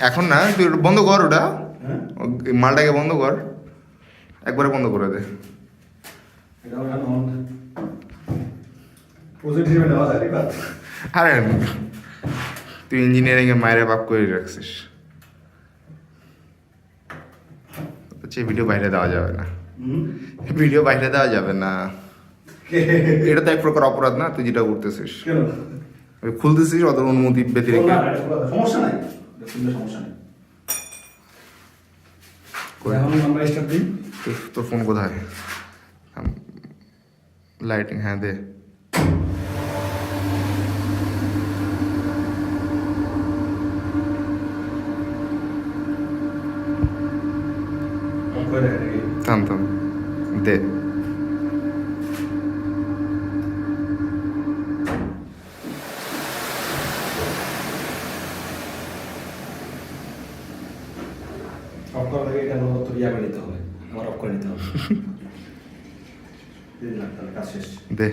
এখন না, তুই বন্ধ কর ওটা, মালটাকে বন্ধ কর, একবারে বন্ধ করে দে। আরে তুই ইঞ্জিনিয়ারিং এ মায়ের বাপ করে রাখছিস, ভিডিও বাইরে দেওয়া যাবে না, ভিডিও বাইরে দেওয়া যাবে না, এটা তো এক প্রকার অপরাধ না? তুই যেটা করতেছিস, খুলতেছিস ওদের অনুমতি ব্যতিরেকে। সমস্যা নাই, সমস্যা নেই। তোর ফোন কোথায়? লাইটিং, হ্যাঁ দে। থাম থাম, দে। অফ করার আগে এটা তোর ইয়া করে নিতে হবে, আমার অফ করে নিতে হবে। কাজ শেষ। দে।